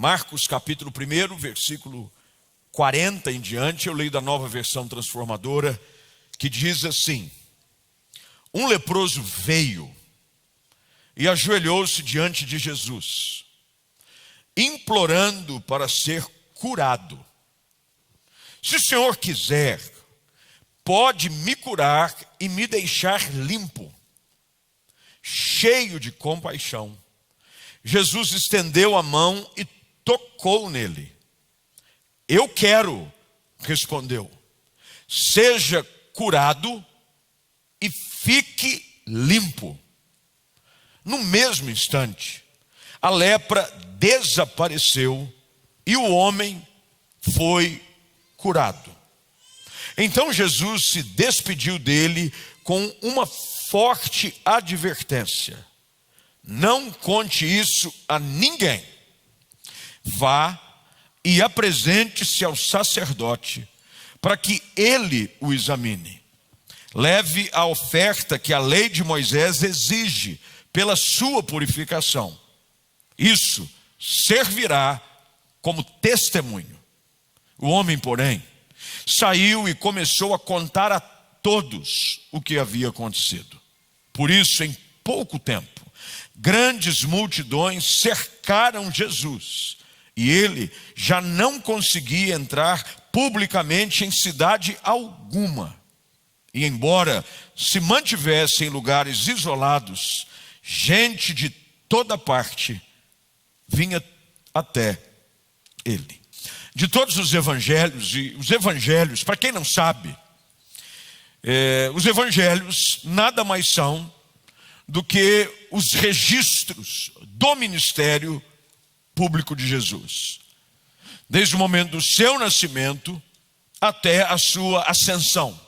Marcos capítulo 1, versículo 40 em diante, eu leio da Nova Versão Transformadora, que diz assim: um leproso veio e ajoelhou-se diante de Jesus, implorando para ser curado. Se o Senhor quiser, pode me curar e me deixar limpo. Cheio de compaixão, Jesus estendeu a mão e tocou nele. Eu quero, respondeu, seja curado e fique limpo. No mesmo instante, a lepra desapareceu e o homem foi curado. Então Jesus se despediu dele com uma forte advertência: não conte isso a ninguém. Vá e apresente-se ao sacerdote para que ele o examine. Leve a oferta que a lei de Moisés exige pela sua purificação. Isso servirá como testemunho. O homem, porém, saiu e começou a contar a todos o que havia acontecido. Por isso, em pouco tempo, grandes multidões cercaram Jesus, e ele já não conseguia entrar publicamente em cidade alguma. E embora se mantivesse em lugares isolados, gente de toda parte vinha até ele. De todos os evangelhos, e os evangelhos, para quem não sabe, os evangelhos nada mais são do que os registros do ministério público de Jesus, desde o momento do seu nascimento até a sua ascensão.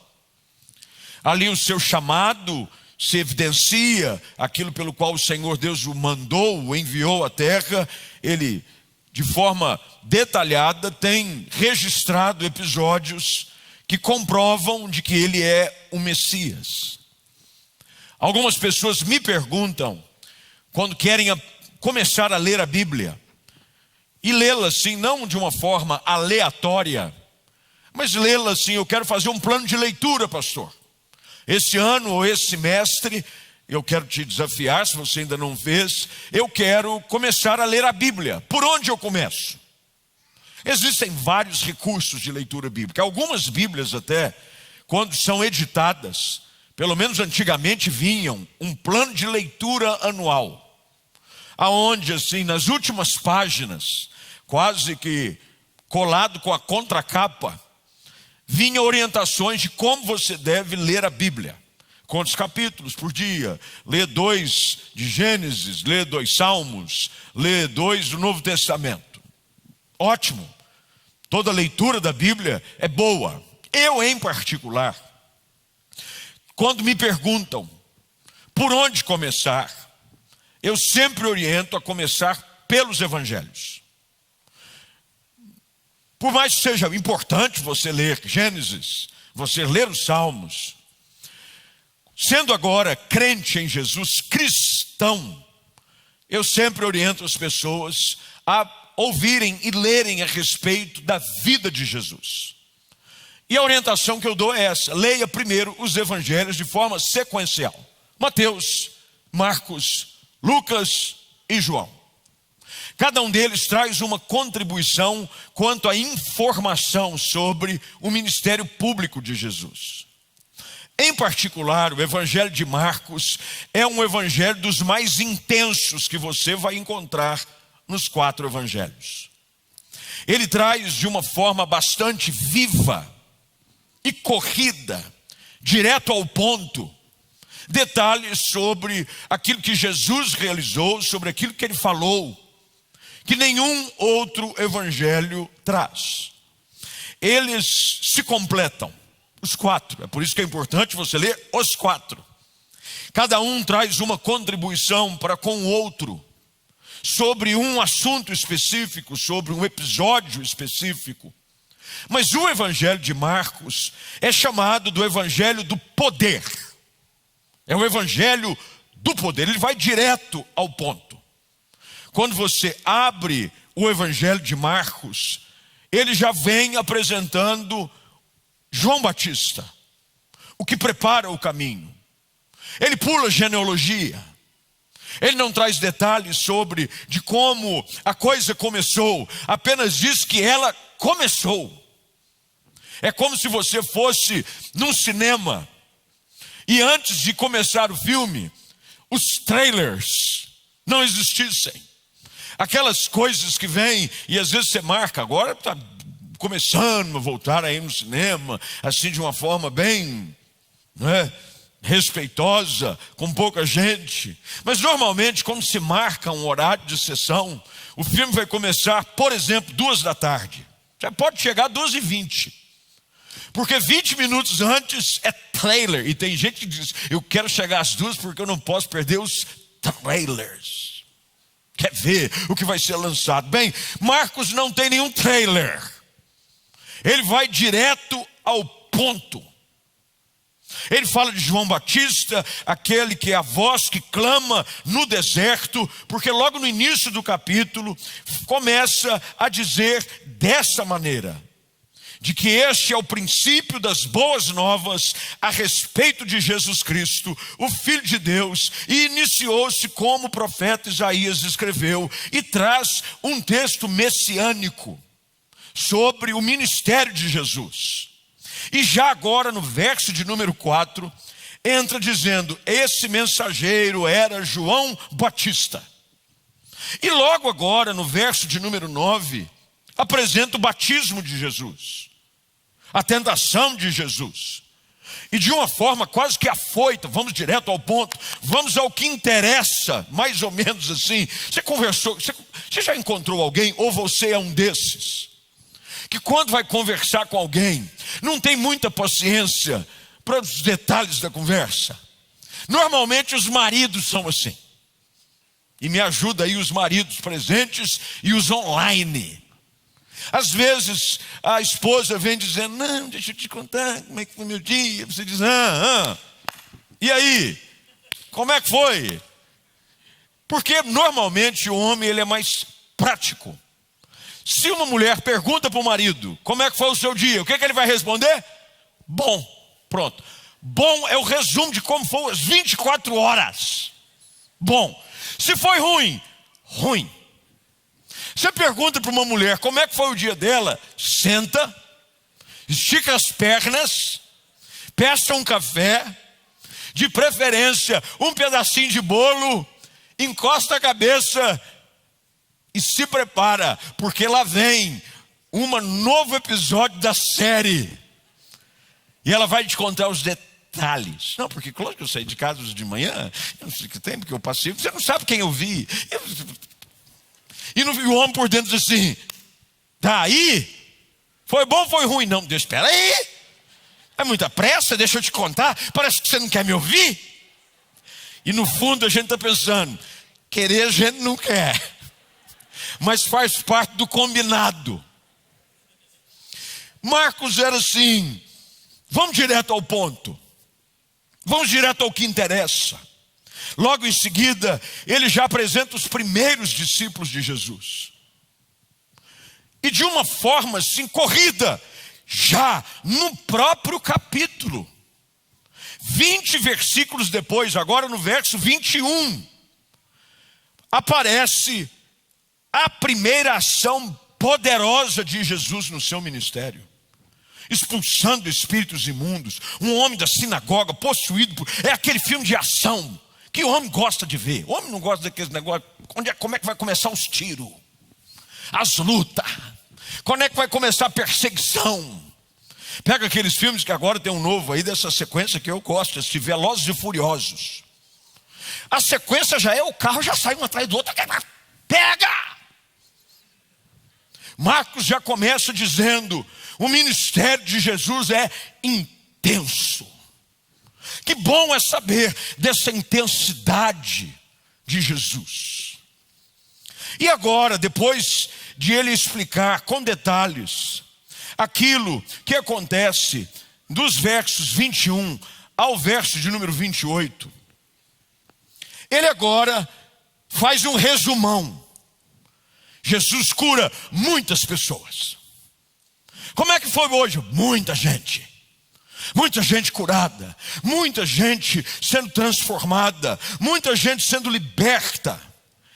Ali o seu chamado se evidencia, aquilo pelo qual o Senhor Deus o mandou, o enviou à terra. Ele, de forma detalhada, tem registrado episódios que comprovam de que ele é o Messias. Algumas pessoas me perguntam, quando querem começar a ler a Bíblia, e lê-la assim, não de uma forma aleatória, mas lê-la assim: eu quero fazer um plano de leitura, pastor. Esse ano ou esse semestre, eu quero te desafiar, se você ainda não fez, eu quero começar a ler a Bíblia. Por onde eu começo? Existem vários recursos de leitura bíblica. Algumas Bíblias até, quando são editadas, pelo menos antigamente vinham um plano de leitura anual, aonde assim, nas últimas páginas, quase que colado com a contracapa, vinha orientações de como você deve ler a Bíblia. Quantos capítulos por dia? Lê 2 de Gênesis, lê 2 Salmos, lê 2 do Novo Testamento. Ótimo. Toda leitura da Bíblia é boa. Eu, em particular, quando me perguntam por onde começar, eu sempre oriento a começar pelos evangelhos. Por mais que seja importante você ler Gênesis, você ler os Salmos, sendo agora crente em Jesus, cristão, eu sempre oriento as pessoas a ouvirem e lerem a respeito da vida de Jesus. E a orientação que eu dou é essa: leia primeiro os evangelhos de forma sequencial. Mateus, Marcos, Lucas e João. Cada um deles traz uma contribuição quanto à informação sobre o ministério público de Jesus. Em particular, o evangelho de Marcos é um evangelho dos mais intensos que você vai encontrar nos 4 evangelhos. Ele traz de uma forma bastante viva e corrida, direto ao ponto, detalhes sobre aquilo que Jesus realizou, sobre aquilo que ele falou, que nenhum outro evangelho traz. Eles se completam, os 4. É por isso que é importante você ler os 4. Cada um traz uma contribuição para com o outro, sobre um assunto específico, sobre um episódio específico. Mas o evangelho de Marcos é chamado do evangelho do poder. É o evangelho do poder, ele vai direto ao ponto. Quando você abre o Evangelho de Marcos, ele já vem apresentando João Batista, o que prepara o caminho. Ele pula a genealogia. Ele não traz detalhes de como a coisa começou. Apenas diz que ela começou. É como se você fosse num cinema e antes de começar o filme, os trailers não existissem. Aquelas coisas que vêm e às vezes você marca, agora está começando a voltar aí no cinema, assim de uma forma bem, respeitosa, com pouca gente. Mas normalmente, quando se marca um horário de sessão, o filme vai começar, por exemplo, 14h. Já pode chegar às 2h20. Porque 20 minutos antes é trailer. E tem gente que diz, eu quero chegar às 2 porque eu não posso perder os trailers. Quer ver o que vai ser lançado? Bem, Marcos não tem nenhum trailer. Ele vai direto ao ponto. Ele fala de João Batista, aquele que é a voz que clama no deserto, porque logo no início do capítulo começa a dizer dessa maneira, de que este é o princípio das boas novas a respeito de Jesus Cristo, o Filho de Deus, e iniciou-se como o profeta Isaías escreveu, e traz um texto messiânico sobre o ministério de Jesus. E já agora no verso de número 4, entra dizendo, esse mensageiro era João Batista. E logo agora no verso de número 9, apresenta o batismo de Jesus, a tentação de Jesus. E de uma forma quase que afoita, vamos direto ao ponto, vamos ao que interessa, mais ou menos assim. Você conversou, você já encontrou alguém, ou você é um desses, que quando vai conversar com alguém, não tem muita paciência para os detalhes da conversa? Normalmente os maridos são assim. E me ajuda aí os maridos presentes e os online. Às vezes a esposa vem dizendo, não, deixa eu te contar como é que foi meu dia. Você diz, e aí? Como é que foi? Porque normalmente o homem ele é mais prático. Se uma mulher pergunta para o marido, como é que foi o seu dia? O que ele vai responder? Bom, pronto. Bom é o resumo de como foram as 24 horas. Bom. Se foi ruim, ruim. Você pergunta para uma mulher, como é que foi o dia dela? Senta, estica as pernas, peça um café, de preferência um pedacinho de bolo, encosta a cabeça e se prepara, porque lá vem um novo episódio da série. E ela vai te contar os detalhes. Não, porque claro que eu saí de casa de manhã, eu não sei o que tem, porque eu passei, você não sabe quem eu vi. E o homem por dentro diz assim, tá aí? Foi bom ou foi ruim? Não, Deus, espera aí. É muita pressa, deixa eu te contar, parece que você não quer me ouvir. E no fundo a gente está pensando, querer a gente não quer, mas faz parte do combinado. Marcos era assim, vamos direto ao ponto, vamos direto ao que interessa. Logo em seguida, ele já apresenta os primeiros discípulos de Jesus. E de uma forma assim, corrida, já no próprio capítulo. 20 versículos depois, agora no verso 21, aparece a primeira ação poderosa de Jesus no seu ministério. Expulsando espíritos imundos, um homem da sinagoga possuído é aquele filme de ação que o homem gosta de ver. O homem não gosta daqueles negócios, como é que vai começar os tiros, as lutas, quando é que vai começar a perseguição. Pega aqueles filmes que agora tem um novo aí dessa sequência que eu gosto, esse Velozes e Furiosos. A sequência já é o carro, já sai um atrás do outro, pega! Marcos já começa dizendo, o ministério de Jesus é intenso. Que bom é saber dessa intensidade de Jesus. E agora, depois de ele explicar com detalhes aquilo que acontece dos versos 21 ao verso de número 28, ele agora faz um resumão. Jesus cura muitas pessoas. Como é que foi hoje? Muita gente curada, muita gente sendo transformada, muita gente sendo liberta.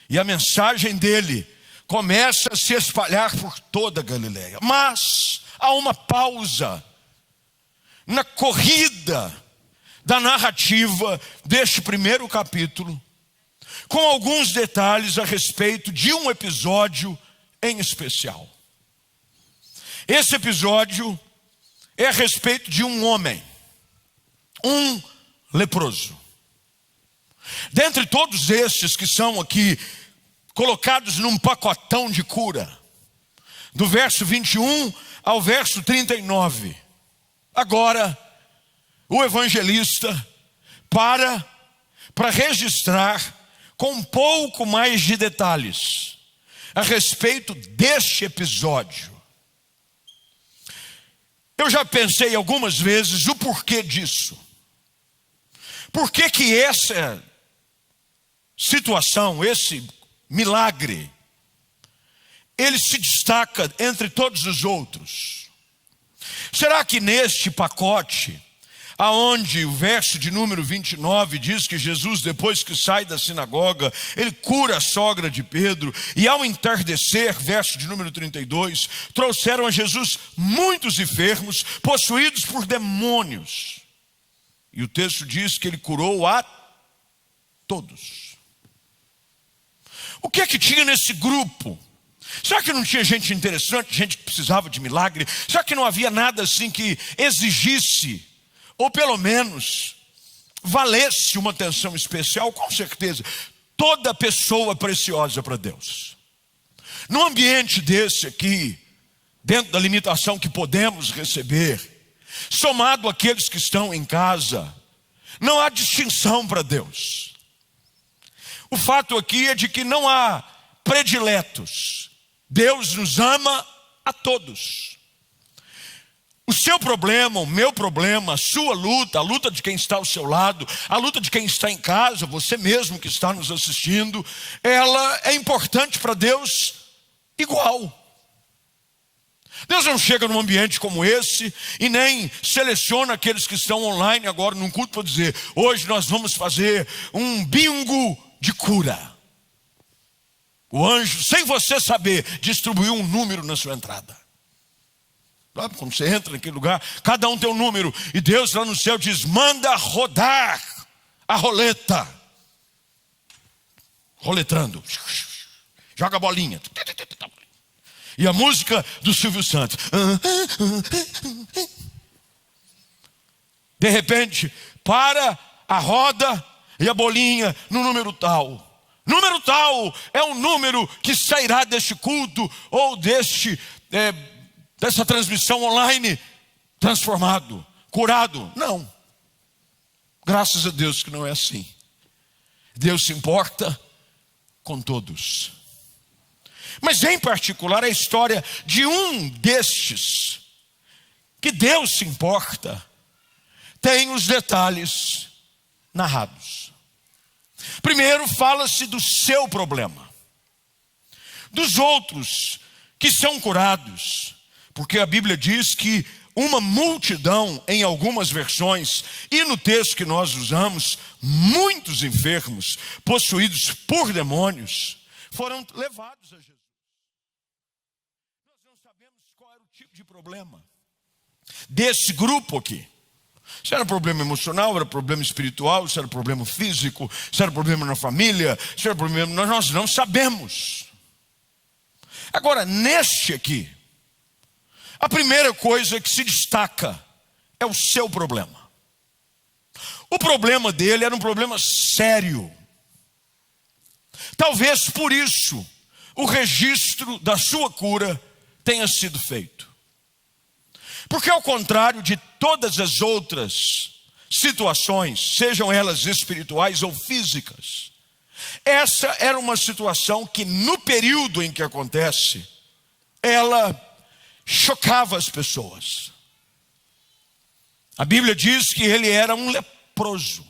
E a mensagem dele começa a se espalhar por toda a Galileia. Mas há uma pausa na corrida da narrativa deste primeiro capítulo, com alguns detalhes a respeito de um episódio em especial. Esse episódio é a respeito de um homem, um leproso. Dentre todos estes que são aqui colocados num pacotão de cura, do verso 21 ao verso 39, agora o evangelista para registrar com um pouco mais de detalhes a respeito deste episódio. Eu já pensei algumas vezes o porquê disso. Por que essa situação, esse milagre, ele se destaca entre todos os outros? Será que neste pacote, aonde o verso de número 29 diz que Jesus, depois que sai da sinagoga, ele cura a sogra de Pedro, e ao entardecer, verso de número 32, trouxeram a Jesus muitos enfermos, possuídos por demônios. E o texto diz que ele curou a todos. O que é que tinha nesse grupo? Será que não tinha gente interessante, gente que precisava de milagre? Será que não havia nada assim que exigisse, ou pelo menos valesse uma atenção especial? Com certeza, toda pessoa é preciosa para Deus. Num ambiente desse aqui, dentro da limitação que podemos receber, somado àqueles que estão em casa, não há distinção para Deus. O fato aqui é de que não há prediletos. Deus nos ama a todos. O seu problema, o meu problema, a sua luta, a luta de quem está ao seu lado, a luta de quem está em casa, você mesmo que está nos assistindo, ela é importante para Deus igual. Deus não chega num ambiente como esse e nem seleciona aqueles que estão online agora num culto para dizer: hoje nós vamos fazer um bingo de cura. O anjo, sem você saber, distribuiu um número na sua entrada. Quando você entra naquele lugar, cada um tem um número. E Deus lá no céu diz: manda rodar a roleta. Roletrando. Joga a bolinha. E a música do Silvio Santos. De repente, para a roda e a bolinha no número tal. Número tal é um número que sairá deste culto ou dessa transmissão online transformado, curado. Não. Graças a Deus que não é assim. Deus se importa com todos. Mas em particular a história de um destes que Deus se importa tem os detalhes narrados. Primeiro fala-se do seu problema. Dos outros que são curados, porque a Bíblia diz que uma multidão, em algumas versões, e no texto que nós usamos, muitos enfermos, possuídos por demônios, foram levados a Jesus. Nós não sabemos qual era o tipo de problema desse grupo aqui. Se era problema emocional, era problema espiritual, se era problema físico, se era problema na família, se era problema... Nós não sabemos. Agora, neste aqui, a primeira coisa que se destaca é o seu problema. O problema dele era um problema sério. Talvez por isso o registro da sua cura tenha sido feito. Porque ao contrário de todas as outras situações, sejam elas espirituais ou físicas, essa era uma situação que no período em que acontece, ela chocava as pessoas. A Bíblia diz que ele era um leproso.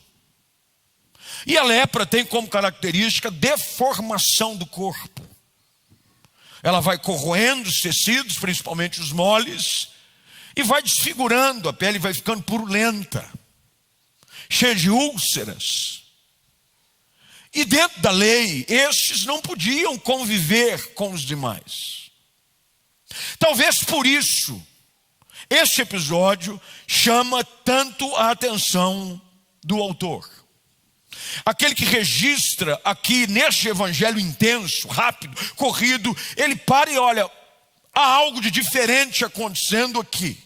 E a lepra tem como característica deformação do corpo. ela vai corroendo os tecidos, principalmente os moles, e vai desfigurando, a pele vai ficando purulenta, cheia de úlceras. E dentro da lei, estes não podiam conviver com os demais. Talvez por isso, este episódio chama tanto a atenção do autor. Aquele que registra aqui neste evangelho intenso, rápido, corrido, ele para e olha, há algo de diferente acontecendo aqui.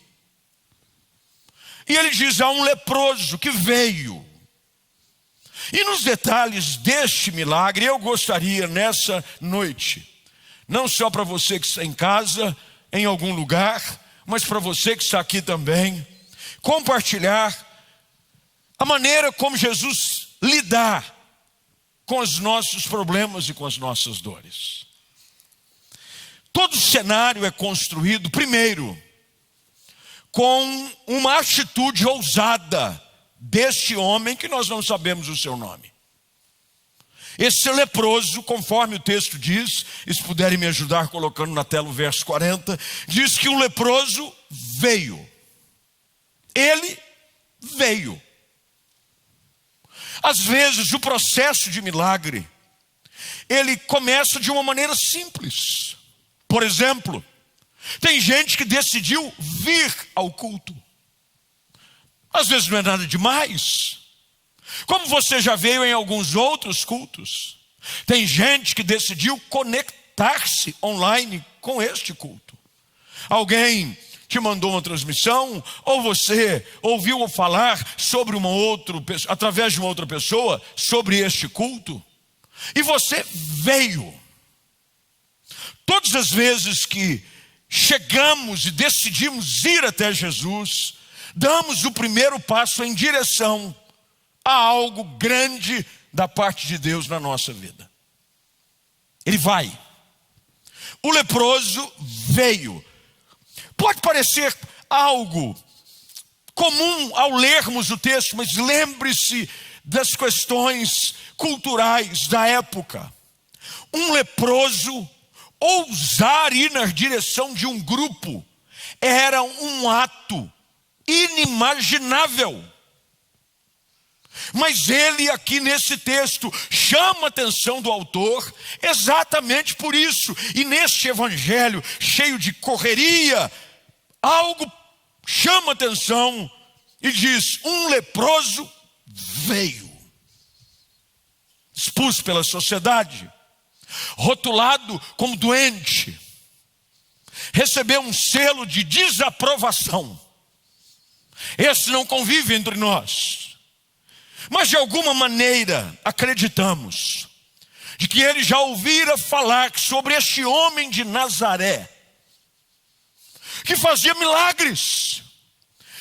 E ele diz, há um leproso que veio. E nos detalhes deste milagre, eu gostaria nessa noite, não só para você que está em casa, em algum lugar, mas para você que está aqui também, compartilhar a maneira como Jesus lidar com os nossos problemas e com as nossas dores. Todo o cenário é construído, primeiro, com uma atitude ousada deste homem que nós não sabemos o seu nome. Esse leproso, conforme o texto diz, e se puderem me ajudar colocando na tela o verso 40, diz que o leproso veio. Ele veio. Às vezes o processo de milagre, ele começa de uma maneira simples. Por exemplo, tem gente que decidiu vir ao culto. Às vezes não é nada demais. Como você já veio em alguns outros cultos, tem gente que decidiu conectar-se online com este culto. Alguém te mandou uma transmissão, ou você ouviu falar sobre através de uma outra pessoa, sobre este culto, e você veio. Todas as vezes que chegamos e decidimos ir até Jesus, damos o primeiro passo em direção a algo grande da parte de Deus na nossa vida. Ele vai. O leproso veio. Pode parecer algo comum ao lermos o texto, mas lembre-se das questões culturais da época. Um leproso ousar ir na direção de um grupo era um ato inimaginável. Mas ele aqui nesse texto chama a atenção do autor exatamente por isso. E neste evangelho cheio de correria, algo chama a atenção e diz, um leproso veio. Expulso pela sociedade, rotulado como doente, recebeu um selo de desaprovação. Esse não convive entre nós. Mas de alguma maneira acreditamos de que ele já ouvira falar sobre este homem de Nazaré, que fazia milagres,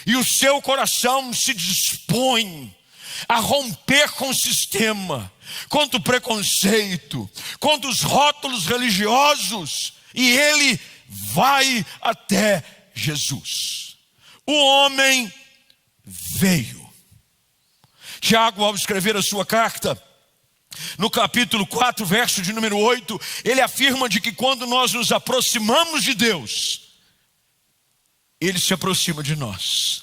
e o seu coração se dispõe a romper com o sistema, contra o preconceito, contra os rótulos religiosos, e ele vai até Jesus. O homem veio. Tiago, ao escrever a sua carta, no capítulo 4, verso de número 8, ele afirma de que quando nós nos aproximamos de Deus, Ele se aproxima de nós.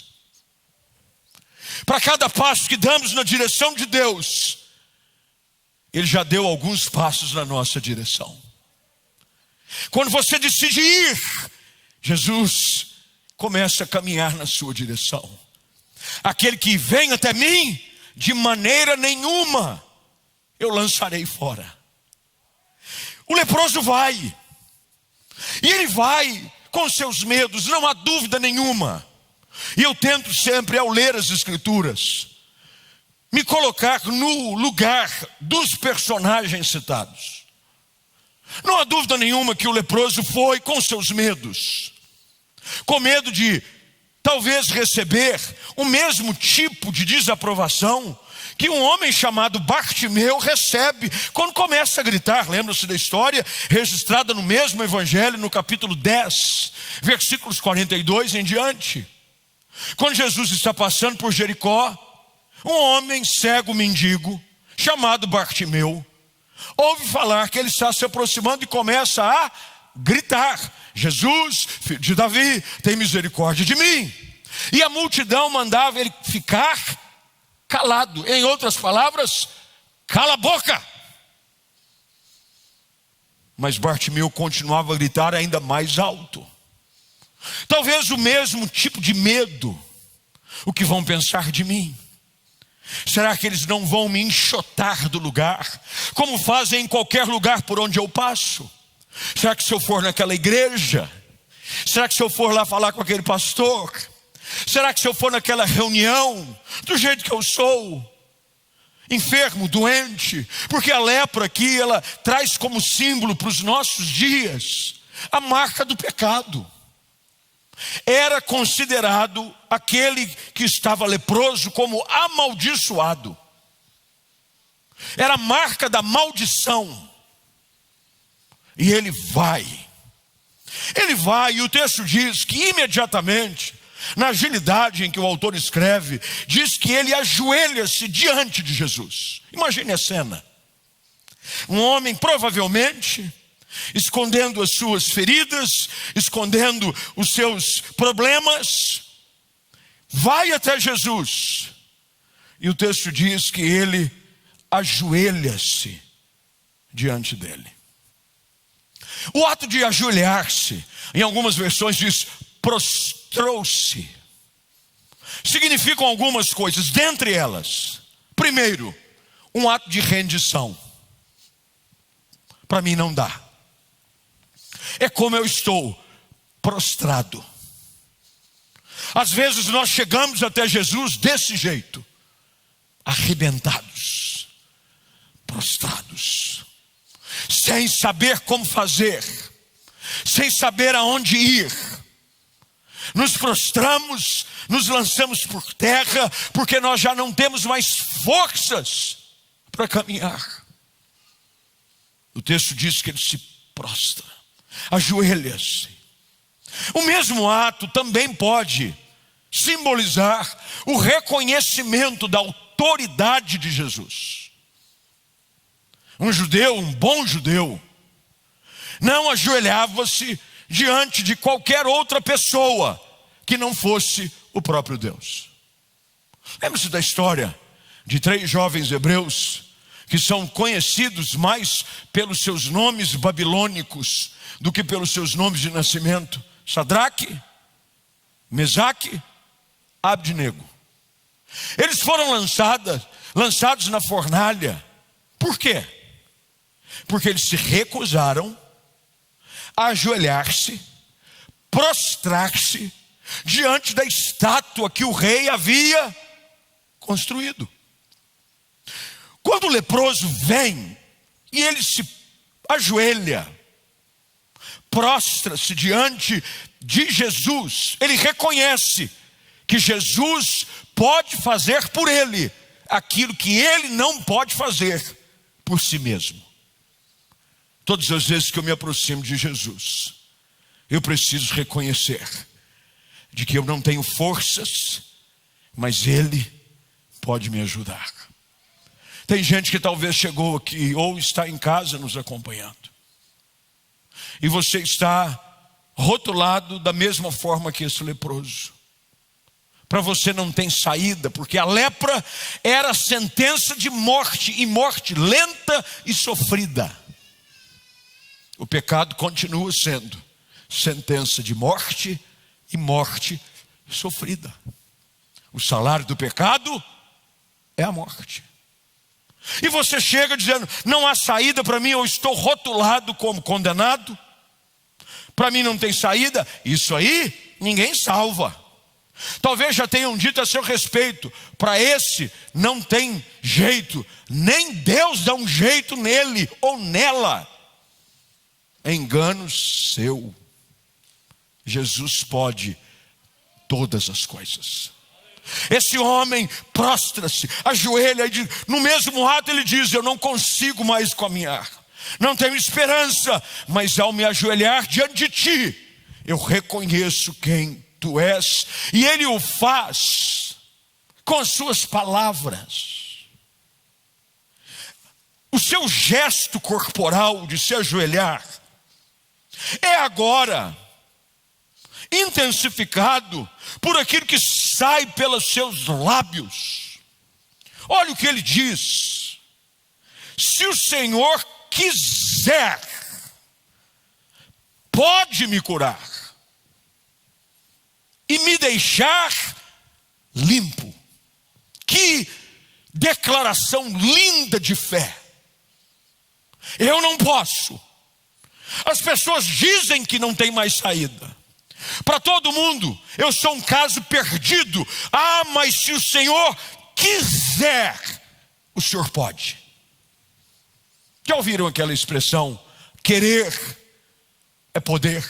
Para cada passo que damos na direção de Deus, Ele já deu alguns passos na nossa direção. Quando você decide ir, Jesus começa a caminhar na sua direção. Aquele que vem até mim, de maneira nenhuma eu lançarei fora. O leproso vai, e ele vai com seus medos, não há dúvida nenhuma. E eu tento sempre, ao ler as Escrituras, me colocar no lugar dos personagens citados. Não há dúvida nenhuma que o leproso foi com seus medos, com medo de talvez receber o mesmo tipo de desaprovação que um homem chamado Bartimeu recebe quando começa a gritar. Lembra-se da história registrada no mesmo evangelho, no capítulo 10, versículos 42 em diante. Quando Jesus está passando por Jericó, um homem cego mendigo, chamado Bartimeu, ouve falar que ele está se aproximando e começa a gritar: Jesus, filho de Davi, tem misericórdia de mim. E a multidão mandava ele ficar calado. Em outras palavras, cala a boca. Mas Bartimeu continuava a gritar ainda mais alto. Talvez o mesmo tipo de medo. O que vão pensar de mim? Será que eles não vão me enxotar do lugar, como fazem em qualquer lugar por onde eu passo? Será que se eu for naquela igreja? Será que se eu for lá falar com aquele pastor? Será que se eu for naquela reunião, do jeito que eu sou, enfermo, doente? Porque a lepra aqui, ela traz como símbolo para os nossos dias a marca do pecado. Era considerado aquele que estava leproso como amaldiçoado. Era a marca da maldição. E ele vai. E o texto diz que imediatamente, na agilidade em que o autor escreve, diz que ele ajoelha-se diante de Jesus. Imagine a cena. Um homem provavelmente escondendo as suas feridas, escondendo os seus problemas, vai até Jesus. E o texto diz que ele ajoelha-se diante dele. O ato de ajoelhar-se, em algumas versões diz prostrou-se. Significam algumas coisas, dentre elas, primeiro, um ato de rendição. Para mim não dá. É como eu estou, prostrado. Às vezes nós chegamos até Jesus desse jeito, arrebentados, prostrados, sem saber como fazer, sem saber aonde ir. Nos prostramos, nos lançamos por terra, porque nós já não temos mais forças para caminhar. O texto diz que ele se prostra, ajoelha-se. O mesmo ato também pode simbolizar o reconhecimento da autoridade de Jesus. Um judeu, um bom judeu, não ajoelhava-se diante de qualquer outra pessoa que não fosse o próprio Deus. Lembra-se da história de 3 jovens hebreus que são conhecidos mais pelos seus nomes babilônicos do que pelos seus nomes de nascimento: Sadraque, Mesaque, Abdenego. Eles foram lançados na fornalha. Por quê? Porque eles se recusaram a ajoelhar-se, prostrar-se diante da estátua que o rei havia construído. Quando o leproso vem e ele se ajoelha, prostra-se diante de Jesus, ele reconhece que Jesus pode fazer por ele aquilo que ele não pode fazer por si mesmo. Todas as vezes que eu me aproximo de Jesus, eu preciso reconhecer de que eu não tenho forças, mas Ele pode me ajudar. Tem gente que talvez chegou aqui ou está em casa nos acompanhando, e você está rotulado da mesma forma que esse leproso. Para você não tem saída, porque a lepra era sentença de morte, e morte lenta e sofrida. O pecado continua sendo sentença de morte e morte sofrida. O salário do pecado é a morte. E você chega dizendo: não há saída para mim, eu estou rotulado como condenado, para mim não tem saída. Isso aí ninguém salva. Talvez já tenham dito a seu respeito: para esse não tem jeito, nem Deus dá um jeito nele ou nela. Engano seu. Jesus pode todas as coisas. Esse homem prostra-se, ajoelha e diz, no mesmo ato ele diz: eu não consigo mais caminhar, não tenho esperança, mas ao me ajoelhar diante de ti, eu reconheço quem tu és. E ele o faz com as suas palavras. O seu gesto corporal de se ajoelhar é agora intensificado por aquilo que sai pelos seus lábios. Olha o que ele diz: se o Senhor quiser, pode me curar e me deixar limpo. Que declaração linda de fé! Eu não posso. As pessoas dizem que não tem mais saída. Para todo mundo, eu sou um caso perdido. Ah, mas se o Senhor quiser, o Senhor pode. Já ouviram aquela expressão, querer é poder?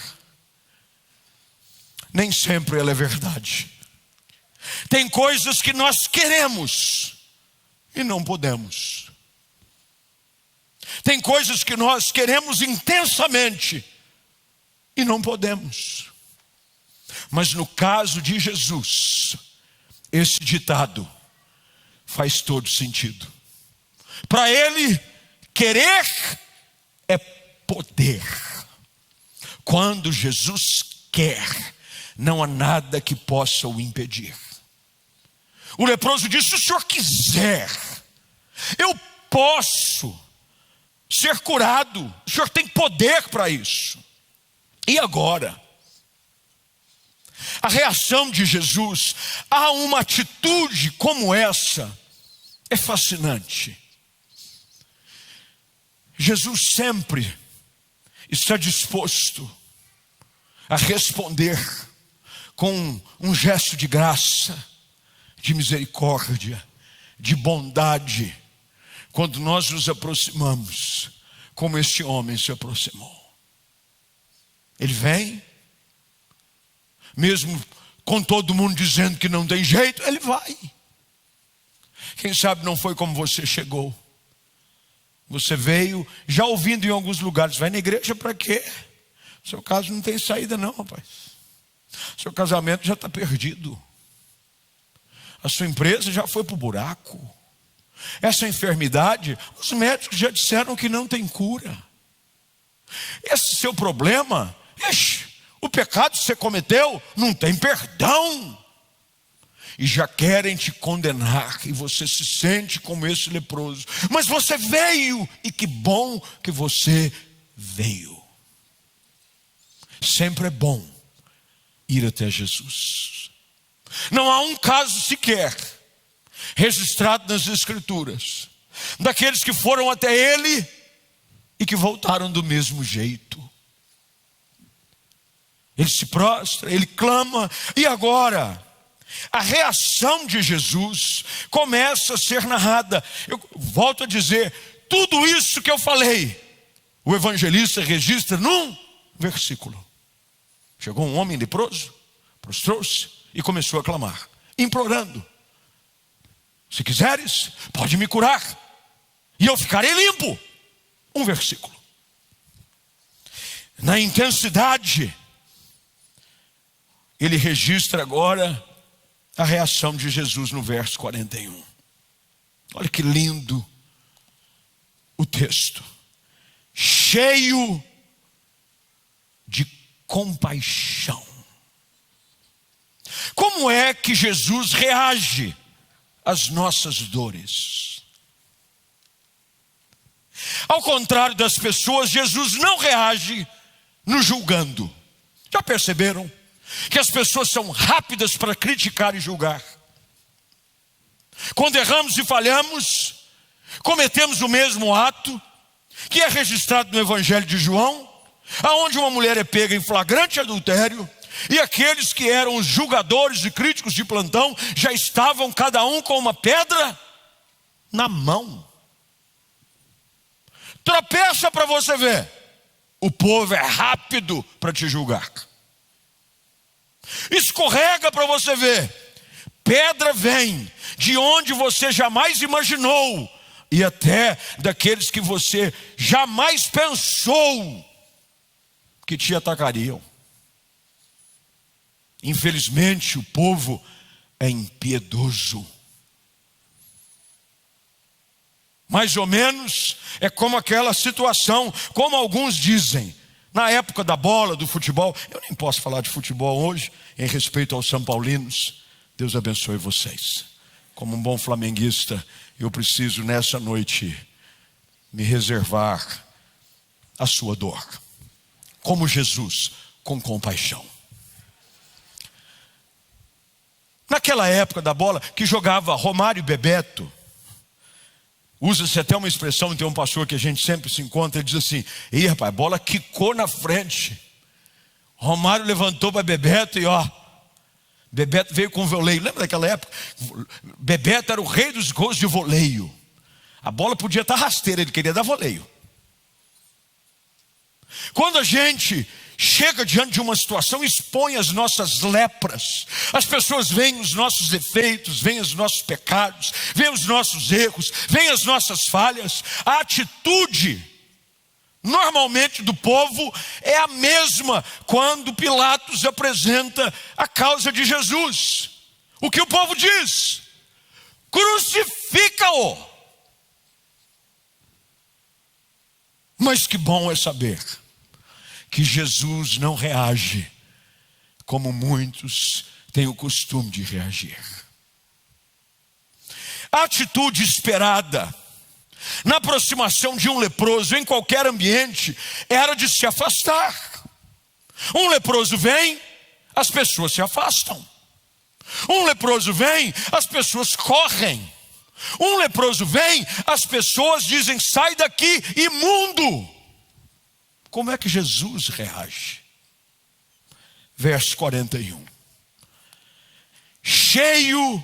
Nem sempre ela é verdade. Tem coisas que nós queremos e não podemos. Tem coisas que nós queremos intensamente e não podemos. Mas no caso de Jesus, esse ditado faz todo sentido. Para ele, querer é poder. Quando Jesus quer, não há nada que possa o impedir. O leproso disse: se o Senhor quiser, eu posso ser curado. O Senhor tem poder para isso. E agora? A reação de Jesus a uma atitude como essa é fascinante. Jesus sempre está disposto a responder com um gesto de graça, de misericórdia, de bondade, quando nós nos aproximamos, como este homem se aproximou. Ele vem, mesmo com todo mundo dizendo que não tem jeito, ele vai. Quem sabe não foi como você chegou. Você veio já ouvindo em alguns lugares: vai na igreja para quê? Seu caso não tem saída não, rapaz. Seu casamento já está perdido. A sua empresa já foi para o buraco. Essa enfermidade, os médicos já disseram que não tem cura. Esse seu problema, o pecado que você cometeu, não tem perdão. E já querem te condenar, e você se sente como esse leproso. Mas você veio, e que bom que você veio. Sempre é bom ir até Jesus. Não há um caso sequer registrado nas Escrituras daqueles que foram até ele e que voltaram do mesmo jeito. Ele se prostra, ele clama, e agora a reação de Jesus começa a ser narrada. Eu volto a dizer, tudo isso que eu falei, o evangelista registra num versículo. Chegou um homem leproso, prostrou-se e começou a clamar, implorando: se quiseres, pode me curar, e eu ficarei limpo. Um versículo. Na intensidade, ele registra agora a reação de Jesus no verso 41. Olha que lindo o texto. Cheio de compaixão. Como é que Jesus reage às nossas dores? Ao contrário das pessoas, Jesus não reage nos julgando. Já perceberam que as pessoas são rápidas para criticar e julgar? Quando erramos e falhamos, cometemos o mesmo ato que é registrado no Evangelho de João, aonde uma mulher é pega em flagrante adultério, e aqueles que eram os julgadores e críticos de plantão já estavam cada um com uma pedra na mão. Tropeça para você ver. O povo é rápido para te julgar. Escorrega para você ver. Pedra vem de onde você jamais imaginou, e até daqueles que você jamais pensou que te atacariam. Infelizmente, o povo é impiedoso. Mais ou menos é como aquela situação, como alguns dizem, Na época da bola, do futebol, eu nem posso falar de futebol hoje, em respeito aos São Paulinos. Deus abençoe vocês. Como um bom flamenguista, eu preciso nessa noite me reservar a sua dor. Como Jesus, com compaixão. Naquela época da bola, que jogava Romário e Bebeto, usa-se até uma expressão, tem um pastor que a gente sempre se encontra, ele diz assim: "Ih, rapaz, a bola quicou na frente. Romário levantou para Bebeto e Bebeto veio com voleio." Lembra daquela época? Bebeto era o rei dos gols de voleio. A bola podia estar rasteira, ele queria dar voleio. Quando a gente chega diante de uma situação, expõe as nossas lepras, as pessoas veem os nossos defeitos, veem os nossos pecados, veem os nossos erros, veem as nossas falhas. A atitude normalmente do povo é a mesma quando Pilatos apresenta a causa de Jesus. O que o povo diz? Crucifica-o. Mas que bom é saber que Jesus não reage como muitos têm o costume de reagir. A atitude esperada na aproximação de um leproso em qualquer ambiente era de se afastar. Um leproso vem, as pessoas se afastam. Um leproso vem, as pessoas correm. Um leproso vem, as pessoas dizem: "Sai daqui, imundo." Como é que Jesus reage? Verso 41. Cheio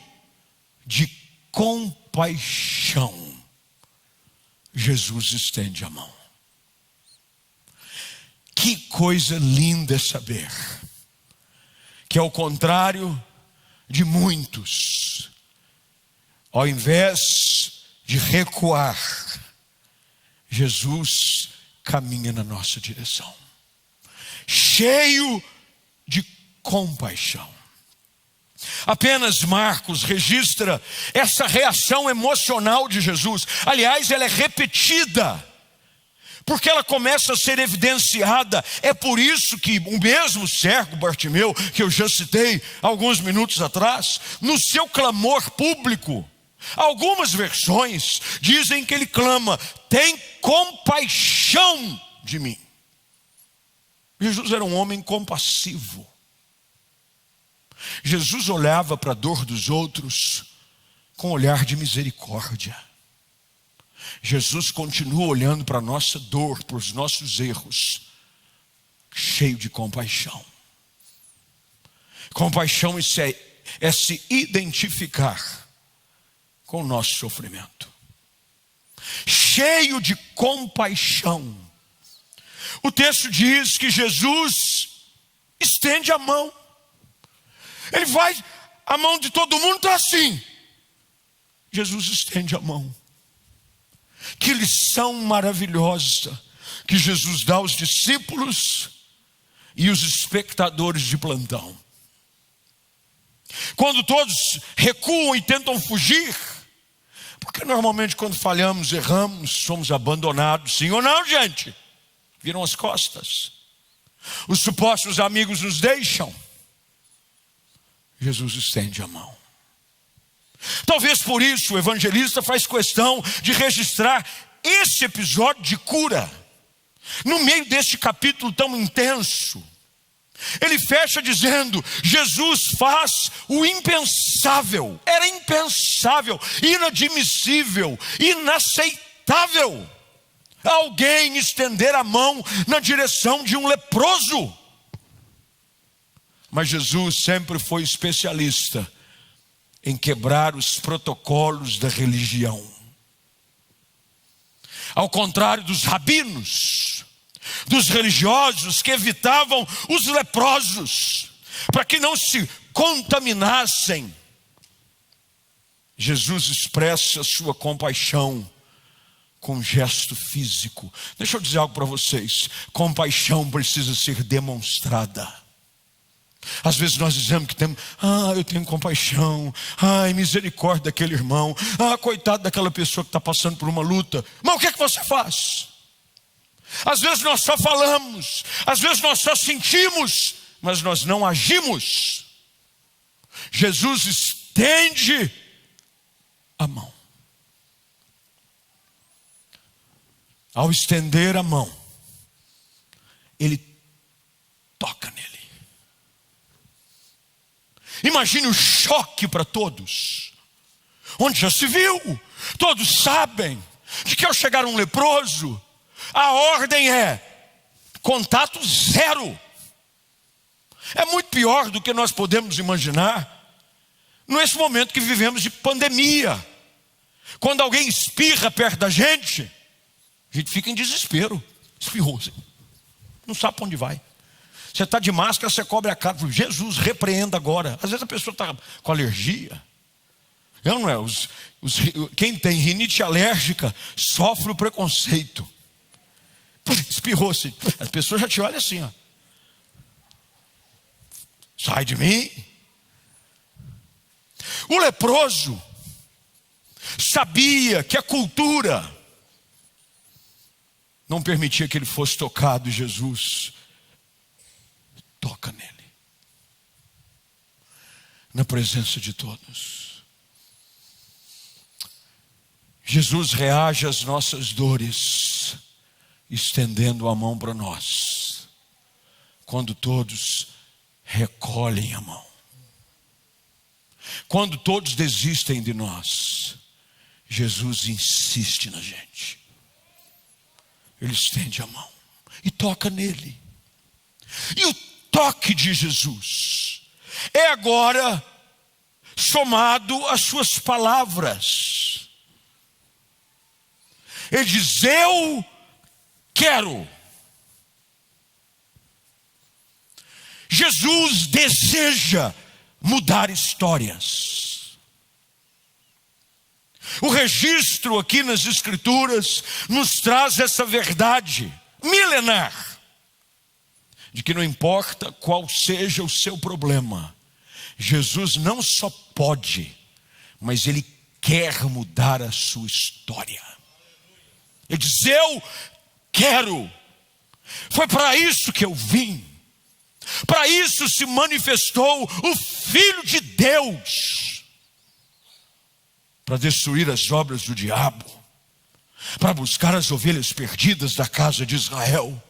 de compaixão, Jesus estende a mão. Que coisa linda saber que, ao contrário de muitos, ao invés de recuar, Jesus caminha na nossa direção, cheio de compaixão. Apenas Marcos registra essa reação emocional de Jesus. Aliás, ela é repetida, porque ela começa a ser evidenciada. É por isso que o mesmo cego Bartimeu, que eu já citei alguns minutos atrás, no seu clamor público, algumas versões dizem que ele clama: "Tem compaixão de mim." Jesus era um homem compassivo. Jesus olhava para a dor dos outros com um olhar de misericórdia. Jesus continua olhando para a nossa dor, para os nossos erros, cheio de compaixão. Compaixão é se identificar com o nosso sofrimento. Cheio de compaixão. O texto diz que Jesus estende a mão. Ele vai, a mão de todo mundo está assim. Jesus estende a mão. Que lição maravilhosa que Jesus dá aos discípulos e os espectadores de plantão. Quando todos recuam e tentam fugir, porque normalmente quando falhamos, erramos, somos abandonados, sim ou não, gente? Viram as costas. Os supostos amigos nos deixam. Jesus estende a mão. Talvez por isso o evangelista faz questão de registrar esse episódio de cura no meio deste capítulo tão intenso. Ele fecha dizendo: Jesus faz o impensável. Era impensável, inadmissível, inaceitável alguém estender a mão na direção de um leproso. Mas Jesus sempre foi especialista em quebrar os protocolos da religião. Ao contrário dos rabinos, dos religiosos que evitavam os leprosos, para que não se contaminassem, Jesus expressa a sua compaixão com um gesto físico. Deixa eu dizer algo para vocês: compaixão precisa ser demonstrada. Às vezes nós dizemos que temos: eu tenho compaixão, misericórdia daquele irmão, coitado daquela pessoa que está passando por uma luta. Mas o que é que você faz? Às vezes nós só falamos, às vezes nós só sentimos, mas nós não agimos. Jesus estende a mão. Ao estender a mão, ele toca nele. Imagine o choque para todos. Onde já se viu, todos sabem de que ao chegar um leproso, a ordem é contato zero. É muito pior do que nós podemos imaginar nesse momento que vivemos de pandemia. Quando alguém espirra perto da gente, a gente fica em desespero. Espirrou, não sabe para onde vai. Você está de máscara, você cobre a cara. Jesus, repreenda agora. Às vezes a pessoa está com alergia. Não é? Quem tem rinite alérgica sofre o preconceito. Espirrou-se. As pessoas já te olham assim, ó. Sai de mim. O leproso sabia que a cultura não permitia que ele fosse tocado, e Jesus toca nele, na presença de todos. Jesus reage às nossas dores, estendendo a mão para nós, quando todos recolhem a mão. Quando todos desistem de nós, Jesus insiste na gente. Ele estende a mão e toca nele. E o toque de Jesus é agora somado às suas palavras. Ele diz: eu quero. Jesus deseja mudar histórias. O registro aqui nas Escrituras nos traz essa verdade milenar, de que não importa qual seja o seu problema, Jesus não só pode, mas Ele quer mudar a sua história. Ele diz: eu quero. Foi para isso que eu vim. Para isso se manifestou o Filho de Deus, para destruir as obras do diabo, para buscar as ovelhas perdidas da casa de Israel,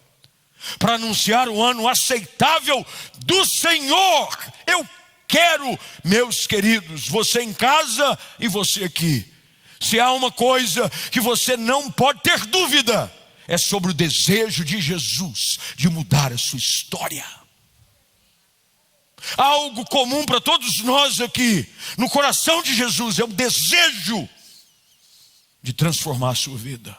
para anunciar o ano aceitável do Senhor. Eu quero, meus queridos, você em casa e você aqui, se há uma coisa que você não pode ter dúvida, é sobre o desejo de Jesus de mudar a sua história. Algo comum para todos nós aqui, no coração de Jesus, é o desejo de transformar a sua vida,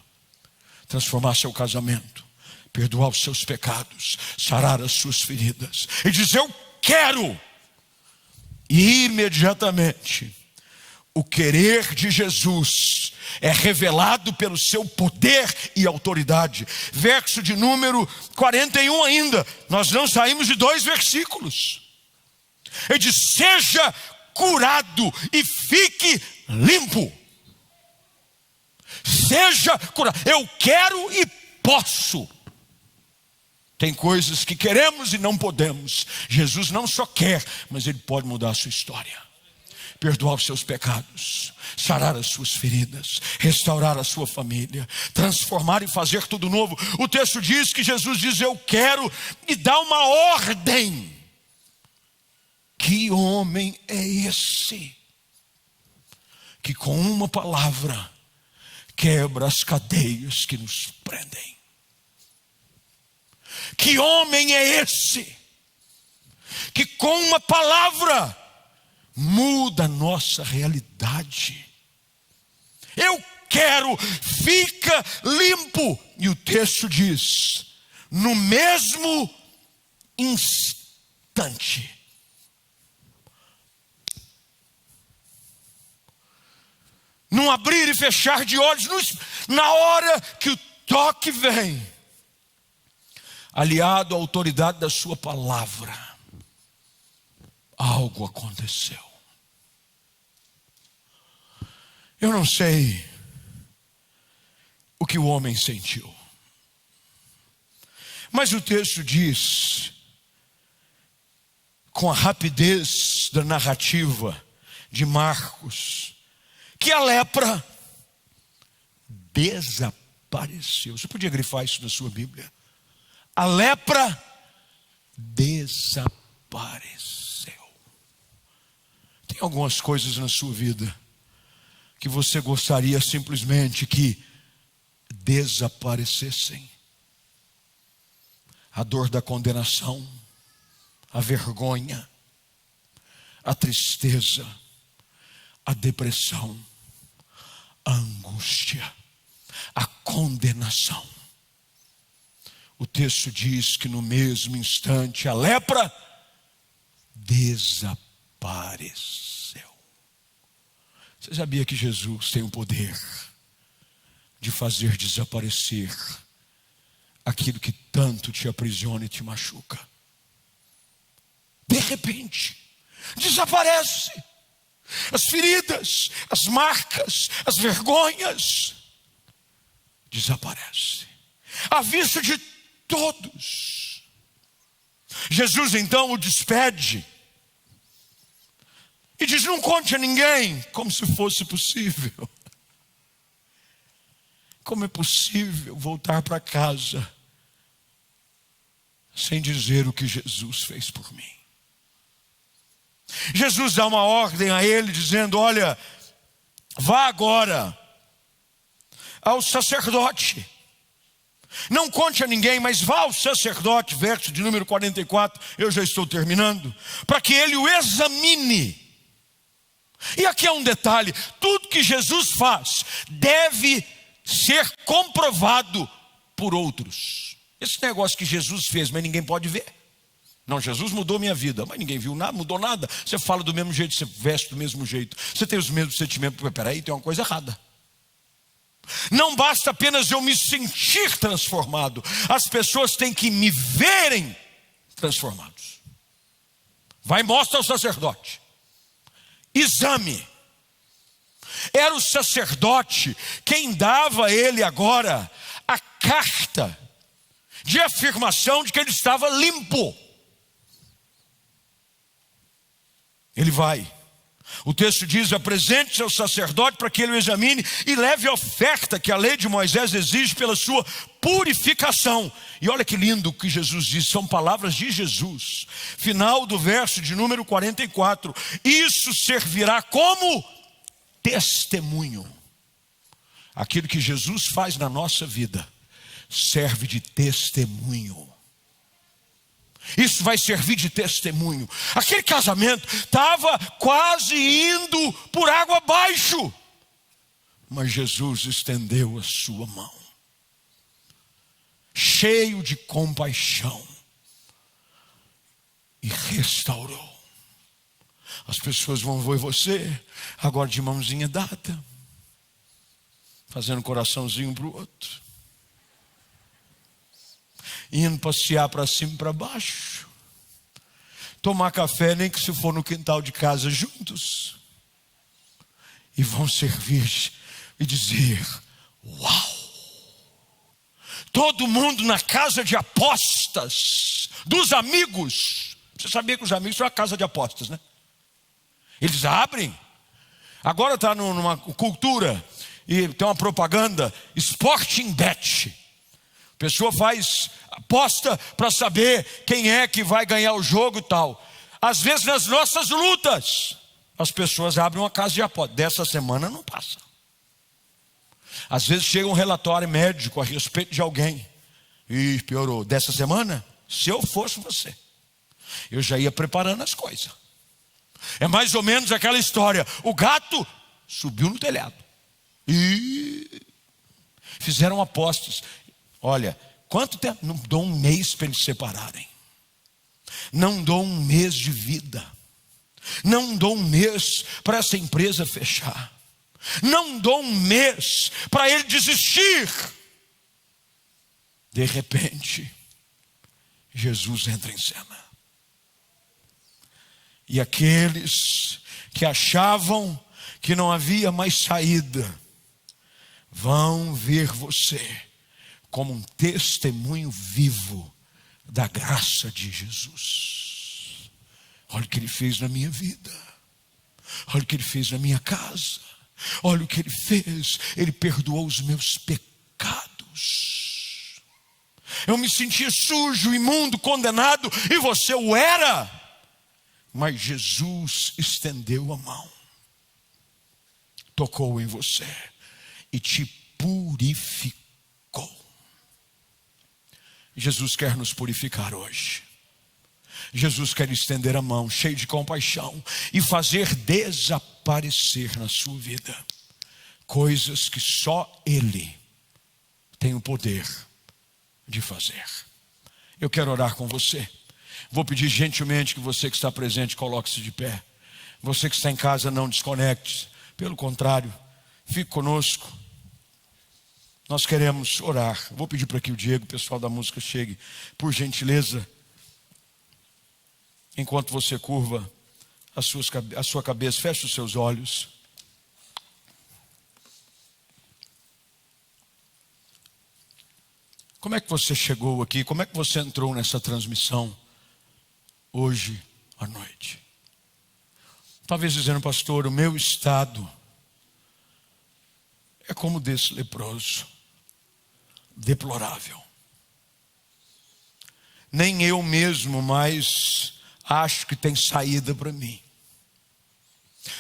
transformar seu casamento, perdoar os seus pecados, sarar as suas feridas. Ele diz: eu quero. E imediatamente o querer de Jesus é revelado pelo seu poder e autoridade. Verso de número 41 ainda. Nós não saímos de 2 versículos. Ele diz: seja curado e fique limpo. Seja curado. Eu quero e posso. Tem coisas que queremos e não podemos. Jesus não só quer, mas Ele pode mudar a sua história, perdoar os seus pecados, sarar as suas feridas, restaurar a sua família, transformar e fazer tudo novo. O texto diz que Jesus diz: eu quero, e dá uma ordem. Que homem é esse que com uma palavra quebra as cadeias que nos prendem? Que homem é esse que com uma palavra muda a nossa realidade? Eu quero, fica limpo. E o texto diz: no mesmo instante, num abrir e fechar de olhos, na hora que o toque vem, aliado à autoridade da sua palavra, algo aconteceu. Eu não sei o que o homem sentiu. Mas o texto diz, com a rapidez da narrativa de Marcos, que a lepra desapareceu. Você podia grifar isso na sua Bíblia? A lepra desapareceu. Tem algumas coisas na sua vida que você gostaria simplesmente que desaparecessem. A dor da condenação, a vergonha, a tristeza, a depressão, a angústia, a condenação. O texto diz que no mesmo instante a lepra desapareceu. Você sabia que Jesus tem o poder de fazer desaparecer aquilo que tanto te aprisiona e te machuca? De repente, desaparece. As feridas, as marcas, as vergonhas, desaparece. À vista de todos. Jesus então o despede. E diz, não conte a ninguém, como se fosse possível. Como é possível voltar para casa sem dizer o que Jesus fez por mim? Jesus dá uma ordem a ele dizendo, olha, vá agora ao sacerdote. Não conte a ninguém, mas vá ao sacerdote, verso de número 44, eu já estou terminando, para que ele o examine. E aqui é um detalhe, tudo que Jesus faz deve ser comprovado por outros. Esse negócio que Jesus fez, mas ninguém pode ver. Não, Jesus mudou minha vida, mas ninguém viu nada, mudou nada. Você fala do mesmo jeito, você veste do mesmo jeito, você tem os mesmos sentimentos, porque peraí, tem uma coisa errada. Não basta apenas eu me sentir transformado, as pessoas têm que me verem transformados. Vai e mostra ao sacerdote. Exame. Era o sacerdote quem dava a ele agora a carta de afirmação de que ele estava limpo. Ele vai. O texto diz, apresente-se ao sacerdote para que ele o examine e leve a oferta que a lei de Moisés exige pela sua purificação. E olha que lindo o que Jesus diz, são palavras de Jesus. Final do verso de número 44. Isso servirá como testemunho. Aquilo que Jesus faz na nossa vida serve de testemunho. Isso vai servir de testemunho. Aquele casamento estava quase indo por água abaixo, mas Jesus estendeu a sua mão, cheio de compaixão, e restaurou. As pessoas vão ver você agora de mãozinha dada, fazendo coraçãozinho para o outro, indo passear para cima e para baixo, tomar café, nem que se for no quintal de casa juntos, e vão servir e dizer, uau, todo mundo na casa de apostas, dos amigos. Você sabia que os amigos são a casa de apostas, né? Eles abrem, agora está numa cultura, e tem uma propaganda, Sporting Bet. A pessoa faz aposta para saber quem é que vai ganhar o jogo e tal. Às vezes nas nossas lutas, as pessoas abrem uma casa de aposta. Dessa semana não passa. Às vezes chega um relatório médico a respeito de alguém. E piorou. Dessa semana, se eu fosse você, eu já ia preparando as coisas. É mais ou menos aquela história. O gato subiu no telhado. E fizeram apostas. Olha, quanto tempo? Não dou um mês para eles se separarem. Não dou um mês de vida. Não dou um mês para essa empresa fechar. Não dou um mês para ele desistir. De repente, Jesus entra em cena. E aqueles que achavam que não havia mais saída, vão ver você como um testemunho vivo da graça de Jesus. Olha o que Ele fez na minha vida. Olha o que Ele fez na minha casa. Olha o que Ele fez. Ele perdoou os meus pecados. Eu me sentia sujo, imundo, condenado, e você o era. Mas Jesus estendeu a mão, tocou em você e te purificou. Jesus quer nos purificar hoje. Jesus quer estender a mão, cheio de compaixão, e fazer desaparecer na sua vida coisas que só Ele tem o poder de fazer. Eu quero orar com você. Vou pedir gentilmente que você que está presente coloque-se de pé. Você que está em casa, não desconecte. Pelo contrário, fique conosco. Nós queremos orar. Vou pedir para que o Diego, o pessoal da música, chegue. Por gentileza, enquanto você curva a sua cabeça, feche os seus olhos. Como é que você chegou aqui? Como é que você entrou nessa transmissão hoje à noite? Talvez dizendo, pastor, o meu estado é como desse leproso, deplorável. Nem eu mesmo mais acho que tem saída para mim.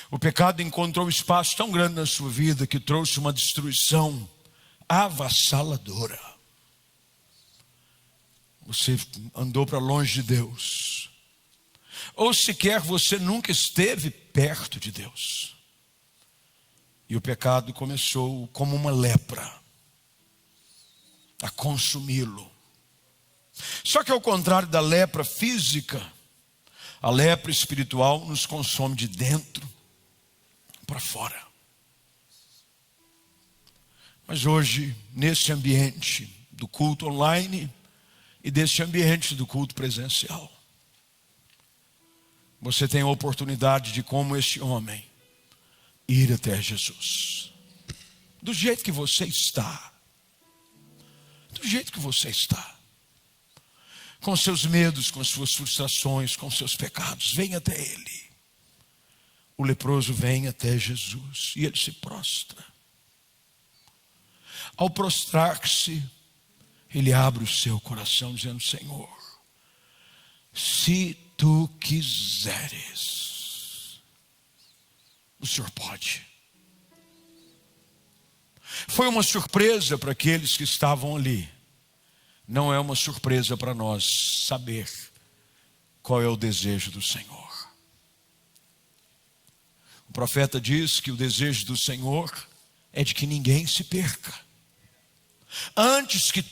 O pecado encontrou espaço tão grande na sua vida que trouxe uma destruição avassaladora. Você andou para longe de Deus, ou sequer você nunca esteve perto de Deus. E o pecado começou como uma lepra a consumi-lo. Só que ao contrário da lepra física, a lepra espiritual nos consome de dentro para fora. Mas hoje, nesse ambiente do culto online e desse ambiente do culto presencial, você tem a oportunidade de, como este homem, ir até Jesus. Do jeito que você está. Do jeito que você está. Com seus medos, com suas frustrações, com seus pecados. Vem até Ele. O leproso vem até Jesus e ele se prostra. Ao prostrar-se, ele abre o seu coração dizendo, Senhor, se tu quiseres, o Senhor pode. Foi uma surpresa para aqueles que estavam ali. Não é uma surpresa para nós saber qual é o desejo do Senhor. O profeta diz que o desejo do Senhor é de que ninguém se perca, antes que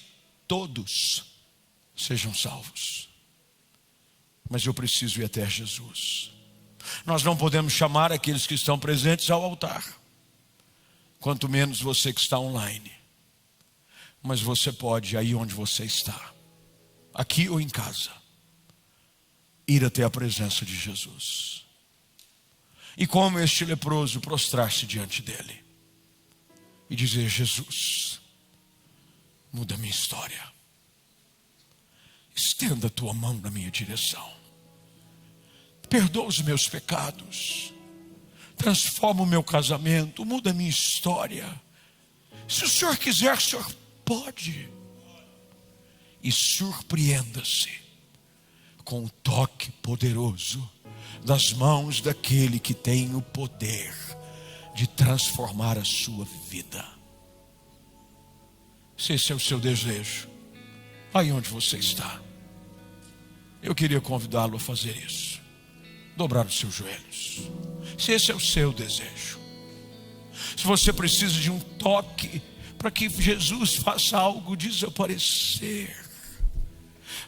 todos sejam salvos. Mas eu preciso ir até Jesus. Nós não podemos chamar aqueles que estão presentes ao altar, quanto menos você que está online. Mas você pode, aí onde você está, aqui ou em casa, ir até a presença de Jesus. E como este leproso, prostrar-se diante dele e dizer, Jesus, muda a minha história. Estenda a tua mão na minha direção. Perdoa os meus pecados. Transforma o meu casamento. Muda a minha história. Se o Senhor quiser, o Senhor pode. E surpreenda-se com o toque poderoso das mãos daquele que tem o poder de transformar a sua vida. Se esse é o seu desejo, aí onde você está, eu queria convidá-lo a fazer isso. Dobrar os seus joelhos. Se esse é o seu desejo, se você precisa de um toque para que Jesus faça algo desaparecer,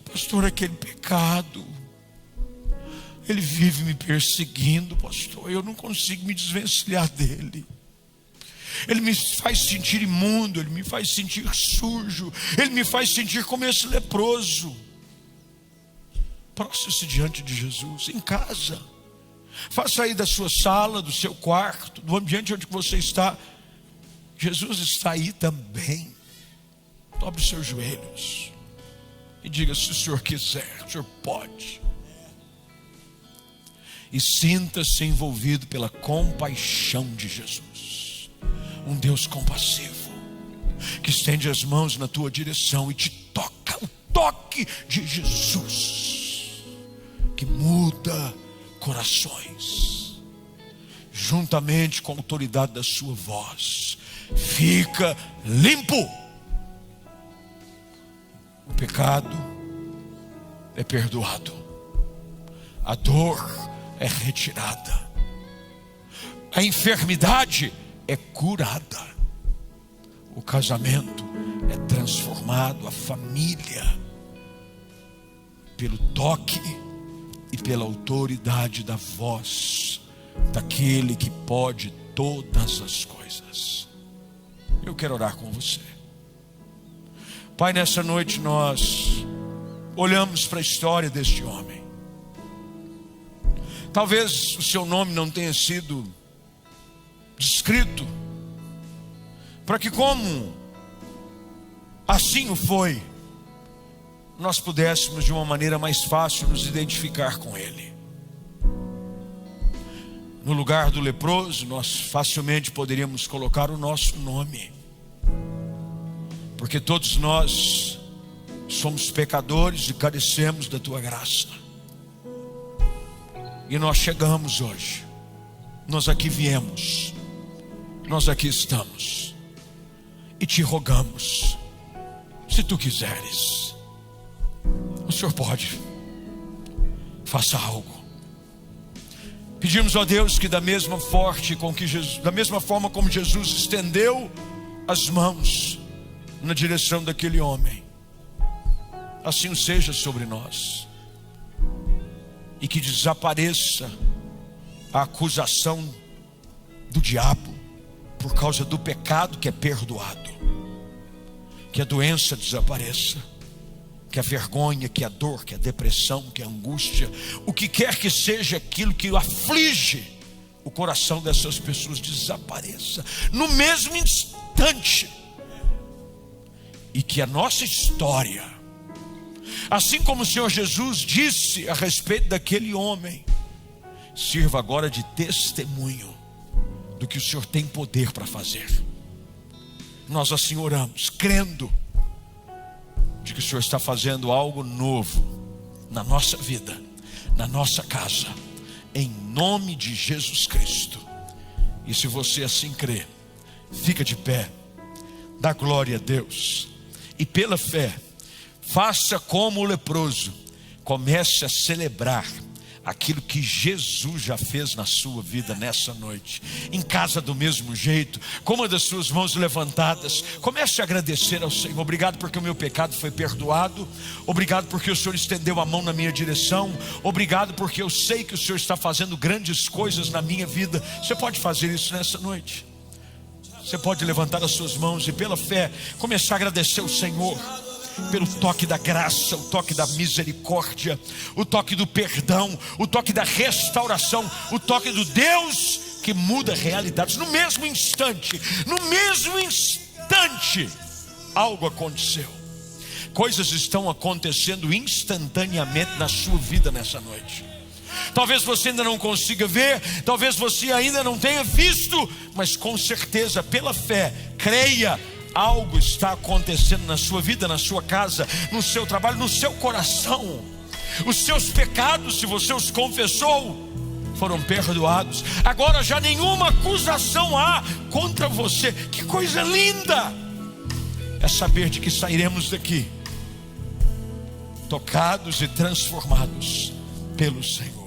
pastor, aquele pecado, ele vive me perseguindo, pastor, eu não consigo me desvencilhar dele. Ele me faz sentir imundo, ele me faz sentir sujo, ele me faz sentir como esse leproso. Prostre-se diante de Jesus, em casa. Faça aí da sua sala, do seu quarto, do ambiente onde você está. Jesus está aí também. Dobre seus joelhos. e diga: se o Senhor quiser, o Senhor pode. E sinta-se envolvido pela compaixão de Jesus. Um Deus compassivo, que estende as mãos na tua direção e te toca. O toque de Jesus, que muda corações. Juntamente com a autoridade da sua voz, fica limpo. O pecado é perdoado. A dor é retirada. A enfermidade é curada. O casamento é transformado. A família, pelo toque e pela autoridade da voz daquele que pode todas as coisas. Eu quero orar com você. Pai, nessa noite nós olhamos para a história deste homem. Talvez o seu nome não tenha sido descrito, para que, como assim o foi, nós pudéssemos de uma maneira mais fácil nos identificar com ele. No lugar do leproso, nós facilmente poderíamos colocar o nosso nome, porque todos nós somos pecadores e carecemos da tua graça. E nós chegamos hoje, nós aqui viemos, nós aqui estamos, e te rogamos, se tu quiseres, o Senhor pode, faça algo. Pedimos a Deus que da mesma forma como Jesus estendeu as mãos na direção daquele homem, assim o seja sobre nós. E que desapareça a acusação do diabo por causa do pecado que é perdoado. Que a doença desapareça, que a vergonha, que a dor, que a depressão, que a angústia, o que quer que seja aquilo que aflige o coração dessas pessoas, desapareça no mesmo instante. E que a nossa história, assim como o Senhor Jesus disse a respeito daquele homem, sirva agora de testemunho do que o Senhor tem poder para fazer. Nós assim oramos, crendo de que o Senhor está fazendo algo novo na nossa vida, na nossa casa, em nome de Jesus Cristo. E se você assim crê, fica de pé, dá glória a Deus, e pela fé, faça como o leproso, comece a celebrar aquilo que Jesus já fez na sua vida nessa noite. Em casa do mesmo jeito, com uma das suas mãos levantadas, comece a agradecer ao Senhor. Obrigado porque o meu pecado foi perdoado. Obrigado porque o Senhor estendeu a mão na minha direção. Obrigado porque eu sei que o Senhor está fazendo grandes coisas na minha vida. Você pode fazer isso nessa noite. Você pode levantar as suas mãos e pela fé começar a agradecer ao Senhor pelo toque da graça, o toque da misericórdia, o toque do perdão, o toque da restauração, o toque do Deus que muda realidades. No mesmo instante, algo aconteceu. Coisas estão acontecendo instantaneamente na sua vida nessa noite. Talvez você ainda não consiga ver, talvez você ainda não tenha visto, mas com certeza, pela fé, creia. Algo está acontecendo na sua vida, na sua casa, no seu trabalho, no seu coração. Os seus pecados, se você os confessou, foram perdoados. Agora já nenhuma acusação há contra você. Que coisa linda é saber de que sairemos daqui tocados e transformados pelo Senhor.